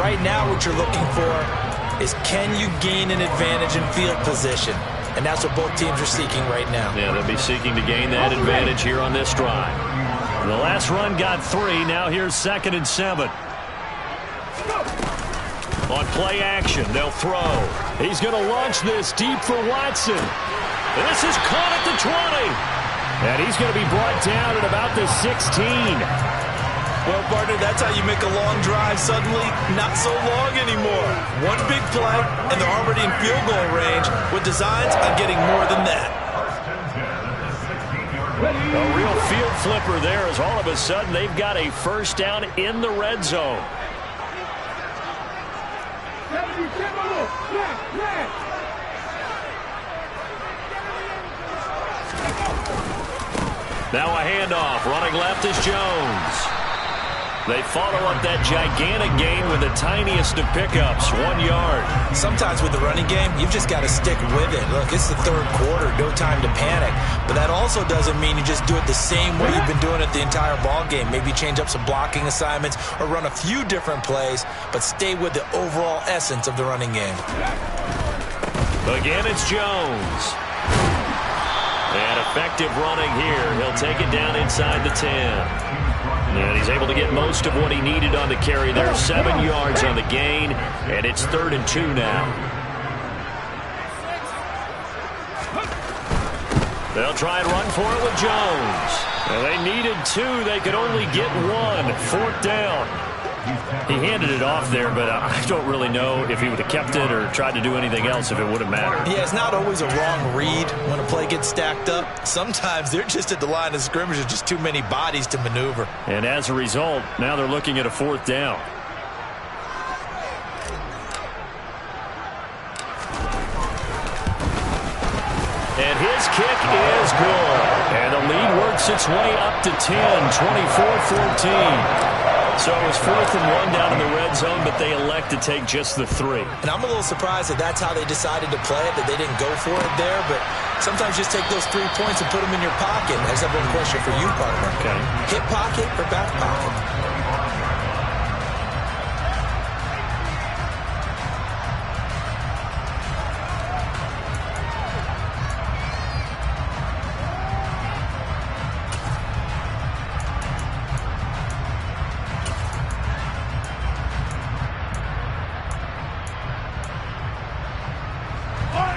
Right now what you're looking for is can you gain an advantage in field position? And that's what both teams are seeking right now. Yeah, they'll be seeking to gain that advantage here on this drive. The last run got 3. Now here's 2nd and 7. On play action, they'll throw. He's going to launch this deep for Watson. And this is caught at the 20. And he's going to be brought down at about the 16. Well, partner, that's how you make a long drive suddenly not so long anymore. One big play, and they're already in field goal range with designs on getting more than that. A real field flipper there as all of a sudden they've got a 1st down in the red zone. Now a handoff. Running left is Jones. They follow up that gigantic gain with the tiniest of pickups, 1 yard. Sometimes with the running game, you've just got to stick with it. Look, it's the 3rd quarter, no time to panic. But that also doesn't mean you just do it the same way you've been doing it the entire ball game. Maybe change up some blocking assignments or run a few different plays, but stay with the overall essence of the running game. Again, it's Jones. And effective running here. He'll take it down inside the 10. And he's able to get most of what he needed on the carry there. 7 yards on the gain, and it's 3rd and 2 now. They'll try and run for it with Jones. And they needed 2. They could only get 1. 4th down. He handed it off there, but I don't really know if he would have kept it or tried to do anything else if it would have mattered. Yeah, it's not always a wrong read when a play gets stacked up. Sometimes they're just at the line of scrimmage with just too many bodies to maneuver. And as a result, now they're looking at a 4th down. And his kick is good. And the lead works its way up to 10, 24-14. So it was 4th and 1 down in the red zone, but they elect to take just the 3. And I'm a little surprised that that's how they decided to play it, that they didn't go for it there. But sometimes just take those 3 points and put them in your pocket. I just have one question for you, partner. Okay. Hip pocket or back pocket?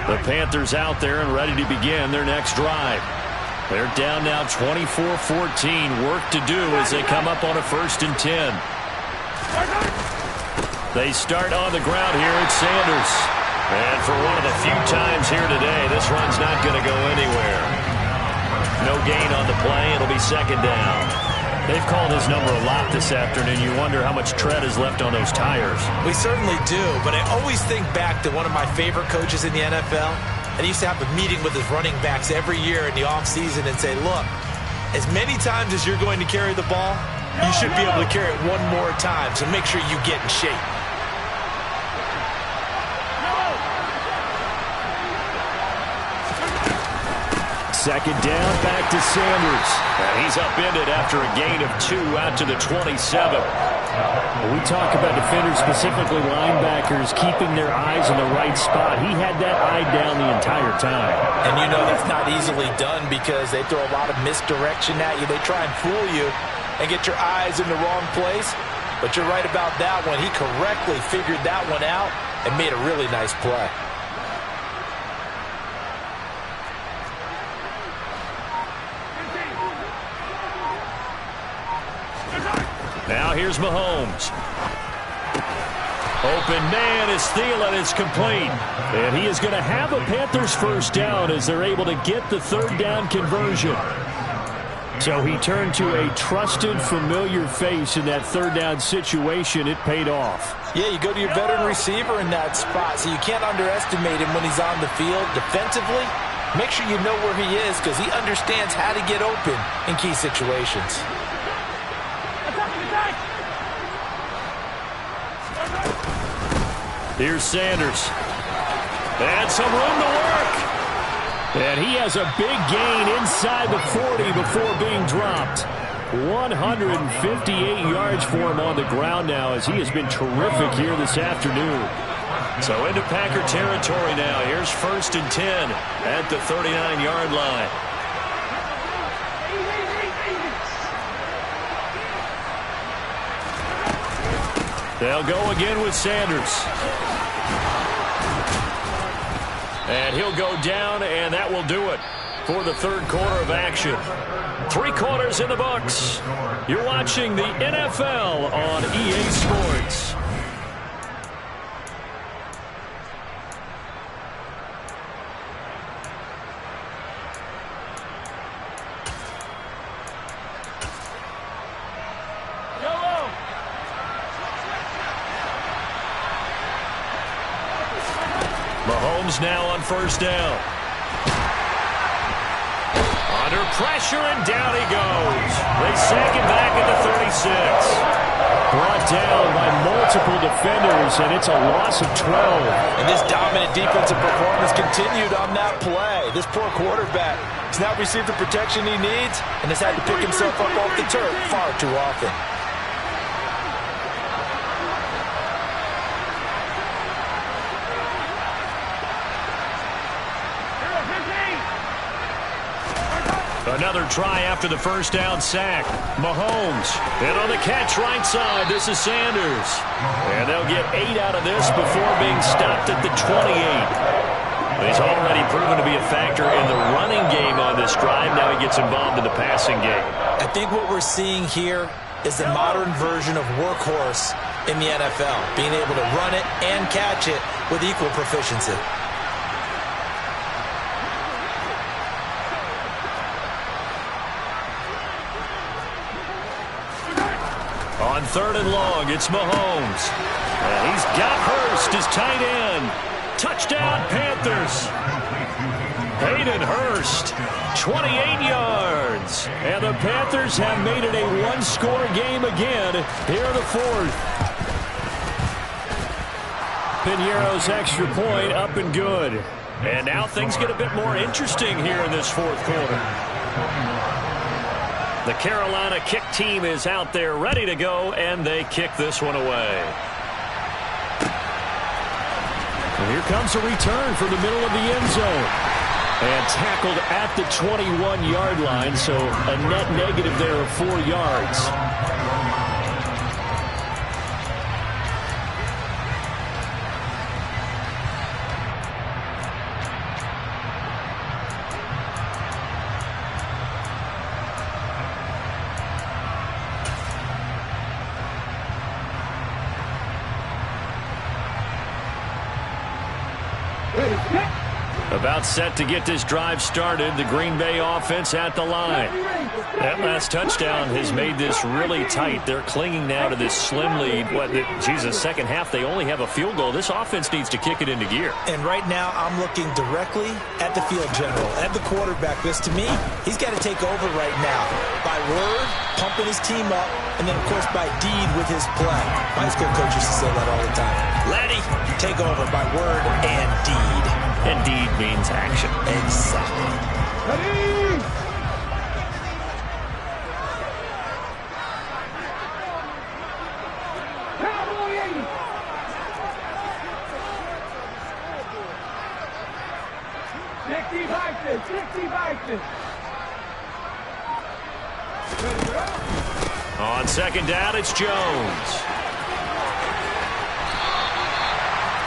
The Panthers out there and ready to begin their next drive. They're down now 24-14. Work to do as they come up on a 1st and 10. They start on the ground here. It's Sanders. And for one of the few times here today, this run's not going to go anywhere. No gain on the play. It'll be second down. They've called his number a lot this afternoon. You wonder how much tread is left on those tires. We certainly do, but I always think back to one of my favorite coaches in the NFL. And he used to have a meeting with his running backs every year in the offseason and say, look, as many times as you're going to carry the ball, you should be able to carry it one more time, so make sure you get in shape. Second down, back to Sanders. And he's upended after a gain of 2 out to the 27. When we talk about defenders, specifically linebackers, keeping their eyes in the right spot. He had that eye down the entire time. And you know that's not easily done because they throw a lot of misdirection at you. They try and fool you and get your eyes in the wrong place. But you're right about that one. He correctly figured that one out and made a really nice play. Now here's Mahomes. Open man is Thielen. It's complete. And he is going to have a Panthers first down as they're able to get the third down conversion. So he turned to a trusted, familiar face in that third down situation. It paid off. Yeah, you go to your veteran receiver in that spot, so you can't underestimate him when he's on the field defensively. Make sure you know where he is because he understands how to get open in key situations. Here's Sanders. And some room to work. And he has a big gain inside the 40 before being dropped. 158 yards for him on the ground now as he has been terrific here this afternoon. So into Packer territory now. Here's 1st and 10 at the 39-yard line. They'll go again with Sanders. And he'll go down, and that will do it for the third quarter of action. 3 quarters in the books. You're watching the NFL on EA Sports. Mahomes now on first down. Under pressure, and down he goes. They sack him back at the 36. Brought down by multiple defenders, and it's a loss of 12. And this dominant defensive performance continued on that play. This poor quarterback has now received the protection he needs and has had to pick himself up off the turf far too often. Another try after the first down sack. Mahomes. And on the catch right side, this is Sanders. And they'll get 8 out of this before being stopped at the 28. He's already proven to be a factor in the running game on this drive. Now he gets involved in the passing game. I think what we're seeing here is the modern version of workhorse in the NFL, being able to run it and catch it with equal proficiency. On 3rd and long, it's Mahomes. And he's got Hurst as tight end. Touchdown, Panthers. Hayden Hurst, 28 yards. And the Panthers have made it a one-score game again here in the 4th. Pinheiro's extra point up and good. And now things get a bit more interesting here in this 4th quarter. The Carolina kick team is out there ready to go, and they kick this one away. And here comes a return from the middle of the end zone. And tackled at the 21-yard line, so a net negative there of 4 yards. About set to get this drive started. The Green Bay offense at the line. That last touchdown has made this really tight. They're clinging now to this slim lead. Second half, they only have a field goal. This offense needs to kick it into gear. And right now, I'm looking directly at the field general, at the quarterback, because to me, he's got to take over right now. By word, pumping his team up, and then, of course, by deed with his play. My school coach used to say that all the time. Laddie, take over by word and deed. And deed means action. Exactly. Ready? Cowboy 80. On second down, it's Jones.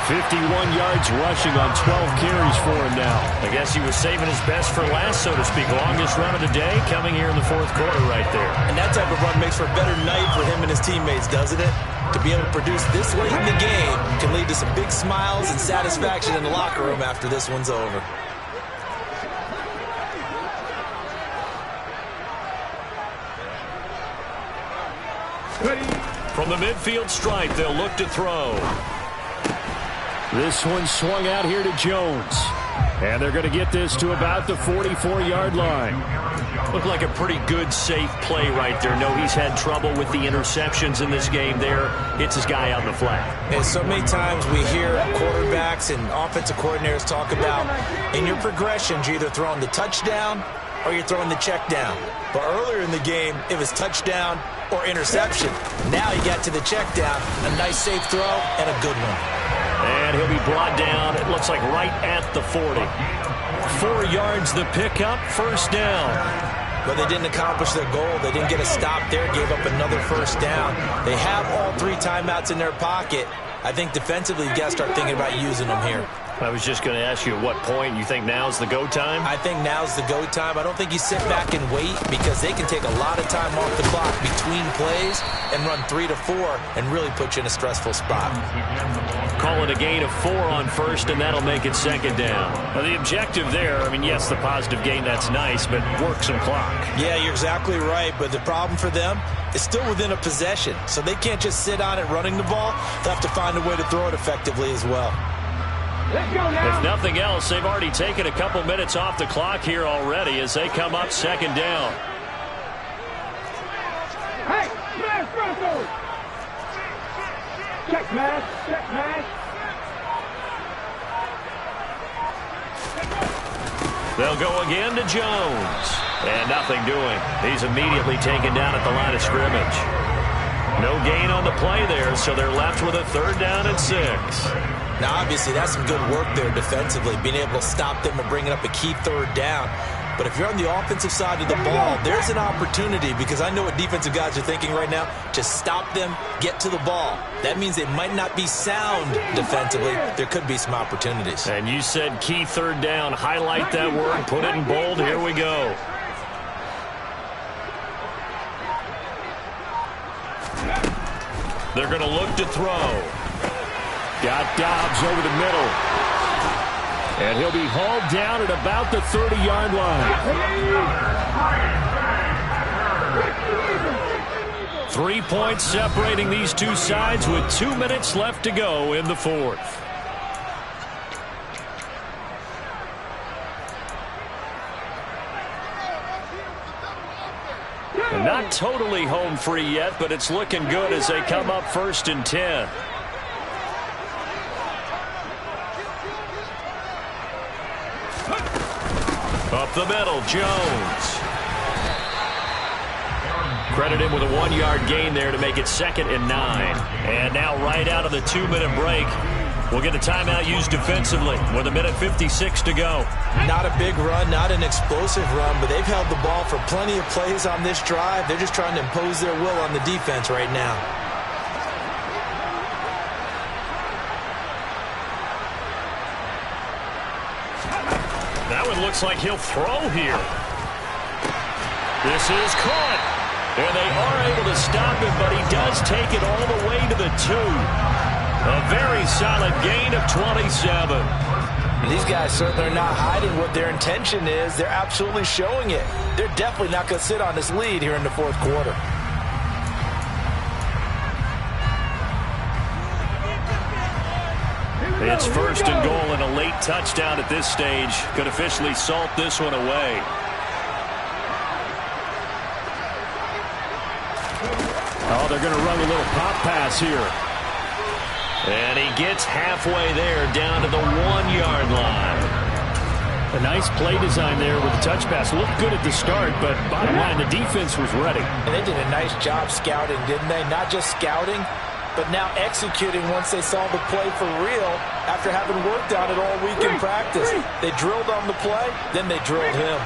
51 yards rushing on 12 carries for him now. I guess he was saving his best for last, so to speak. Longest run of the day coming here in the fourth quarter right there. And that type of run makes for a better night for him and his teammates, doesn't it? To be able to produce this late in the game can lead to some big smiles and satisfaction in the locker room after this one's over. From the midfield stripe, they'll look to throw. This one swung out here to Jones. And they're going to get this to about the 44-yard line. Looked like a pretty good, safe play right there. No, he's had trouble with the interceptions in this game there. Hits his guy out in the flat. And so many times we hear quarterbacks and offensive coordinators talk about in your progressions, you're either throwing the touchdown or you're throwing the check down. But earlier in the game, it was touchdown or interception. Now you got to the check down, a nice safe throw, and a good one. And he'll be brought down, it looks like right at the 40. 4 yards the pickup, first down. But they didn't accomplish their goal. They didn't get a stop there, gave up another first down. They have all 3 timeouts in their pocket. I think defensively you got to start thinking about using them here. I was just going to ask you at what point you think now's the go time? I think now's the go time. I don't think you sit back and wait because they can take a lot of time off the clock between plays and run 3 to 4 and really put you in a stressful spot. Call it a gain of 4 on first, and that'll make it second down. Now, the objective there, I mean, yes, the positive gain, that's nice, but work some clock. Yeah, you're exactly right, but the problem for them is still within a possession, so they can't just sit on it running the ball. They'll have to find a way to throw it effectively as well. Let's go now. If nothing else, they've already taken a couple minutes off the clock here already as they come up second down. Hey, smash front door. Check mash, check mash. They'll go again to Jones. And nothing doing. He's immediately taken down at the line of scrimmage. No gain on the play there, so they're left with a 3rd down and 6. Now, obviously, that's some good work there defensively, being able to stop them and bringing up a key 3rd down. But if you're on the offensive side of the ball, there's an opportunity because I know what defensive guys are thinking right now. Just stop them, get to the ball. That means they might not be sound defensively. There could be some opportunities. And you said key 3rd down. Highlight that word, put it in bold. Here we go. They're going to look to throw. Got Dobbs over the middle. And he'll be hauled down at about the 30-yard line. 3 points separating these two sides with 2 minutes left to go in the 4th. And not totally home free yet, but it's looking good as they come up 1st and 10. Up the middle, Jones. Credit him with a 1-yard gain there to make it 2nd and 9. And now right out of the 2-minute break, we'll get a timeout used defensively with 1:56 to go. Not a big run, not an explosive run, but they've held the ball for plenty of plays on this drive. They're just trying to impose their will on the defense right now. That one looks like he'll throw here. This is caught. And they are able to stop him, but he does take it all the way to the 2. A very solid gain of 27. These guys certainly are not hiding what their intention is. They're absolutely showing it. They're definitely not going to sit on this lead here in the fourth quarter. It's first and goal, and a late touchdown at this stage could officially salt this one away. Oh, they're going to run a little pop pass here. And he gets halfway there, down to the 1-yard line. A nice play design there with the touch pass. Looked good at the start, but bottom line, the defense was ready. And they did a nice job scouting, didn't they? Not just scouting, but now executing once they saw the play for real after having worked on it all week in practice. They drilled on the play, then they drilled him.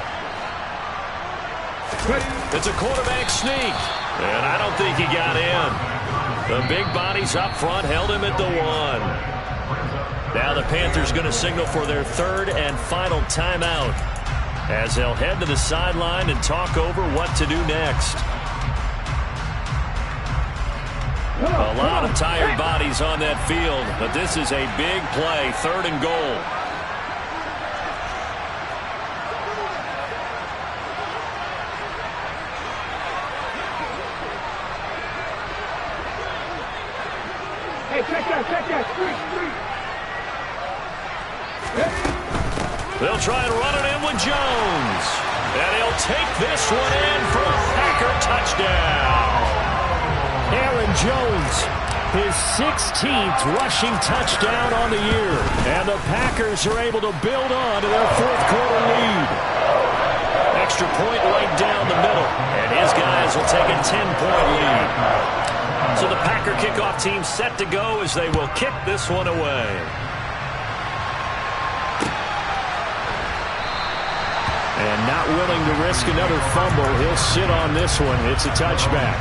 It's a quarterback sneak, and I don't think he got in. The big bodies up front held him at the 1. Now the Panthers going to signal for their third and final timeout as they'll head to the sideline and talk over what to do next. A lot of tired bodies on that field, but this is a big play, third and goal. Hey, check that, street. They'll try and run it in with Jones. And he'll take this one in for a Packer touchdown. Aaron Jones, his 16th rushing touchdown on the year. And the Packers are able to build on to their fourth quarter lead. Extra point right down the middle. And his guys will take a 10-point lead. So the Packer kickoff team set to go as they will kick this one away. And not willing to risk another fumble, he'll sit on this one. It's a touchback.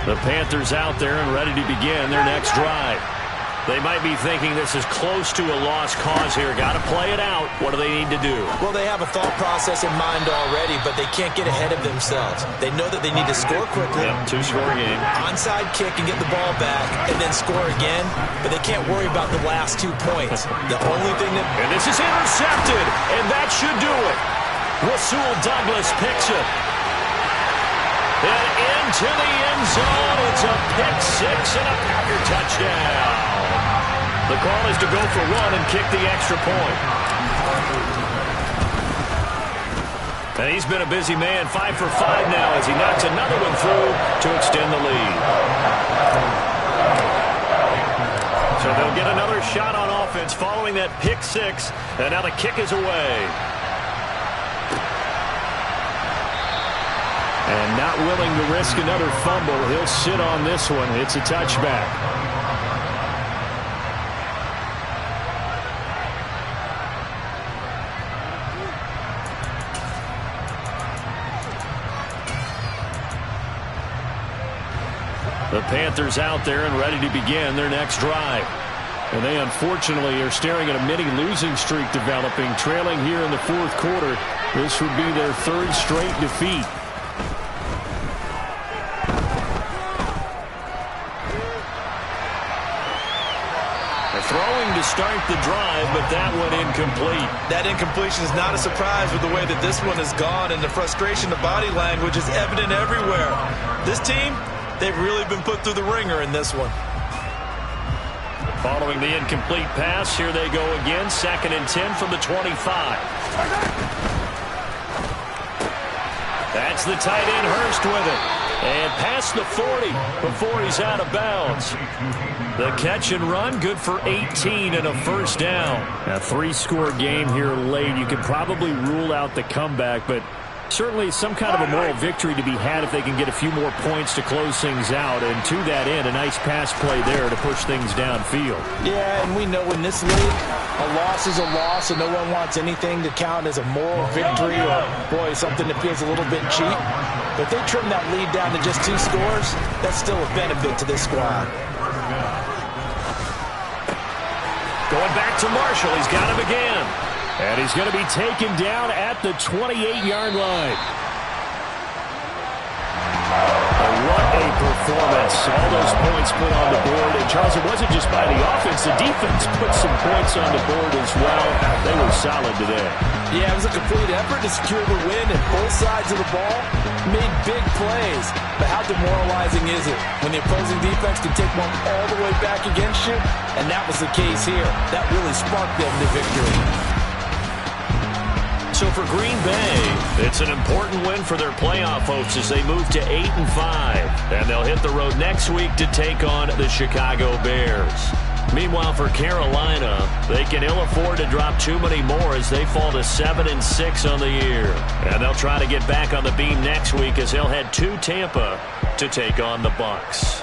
The Panthers out there and ready to begin their next drive. They might be thinking this is close to a lost cause here. Got to play it out. What do they need to do? Well, they have a thought process in mind already, but they can't get ahead of themselves. They know that they need to score quickly. Yep, two-score game. Onside kick and get the ball back, and then score again. But they can't worry about the last 2 points. The only thing that... And this is intercepted, and that should do it. Rasul Douglas picks it. And into the end zone. It's a pick six and a Packer touchdown. The call is to go for one and kick the extra point. And he's been a busy man, 5 for 5 now as he knocks another one through to extend the lead. So they'll get another shot on offense following that pick six, and now the kick is away. And not willing to risk another fumble, he'll sit on this one. It's a touchback. The Panthers out there and ready to begin their next drive. And they unfortunately are staring at a mini losing streak developing, trailing here in the fourth quarter. This would be their third straight defeat. Throwing to start the drive, but that one incomplete. That incompletion is not a surprise with the way that this one has gone, and the frustration, the body language is evident everywhere. This team, they've really been put through the ringer in this one. Following the incomplete pass, here they go again, 2nd and 10 from the 25. That's the tight end Hurst with it. And past the 40 before he's out of bounds. The catch and run, good for 18 and a first down. A 3-score game here late. You can probably rule out the comeback, but certainly some kind of a moral victory to be had if they can get a few more points to close things out. And to that end, a nice pass play there to push things downfield. Yeah, and we know in this league, a loss is a loss, and no one wants anything to count as a moral victory or, boy, something that feels a little bit cheap. But they trim that lead down to just 2 scores. That's still a benefit to this squad. Going back to Marshall. He's got him again. And he's going to be taken down at the 28-yard line. What a performance. All those points put on the board. And, Charles, it wasn't just by the offense. The defense put some points on the board as well. They were solid today. Yeah, it was a complete effort to secure the win, and both sides of the ball made big plays. But how demoralizing is it when the opposing defense can take one all the way back against you? And that was the case here. That really sparked them to victory. So for Green Bay, it's an important win for their playoff hopes as they move to 8-5. And they'll hit the road next week to take on the Chicago Bears. Meanwhile, for Carolina, they can ill afford to drop too many more as they fall to 7-6 on the year. And they'll try to get back on the beam next week as they'll head to Tampa to take on the Bucs.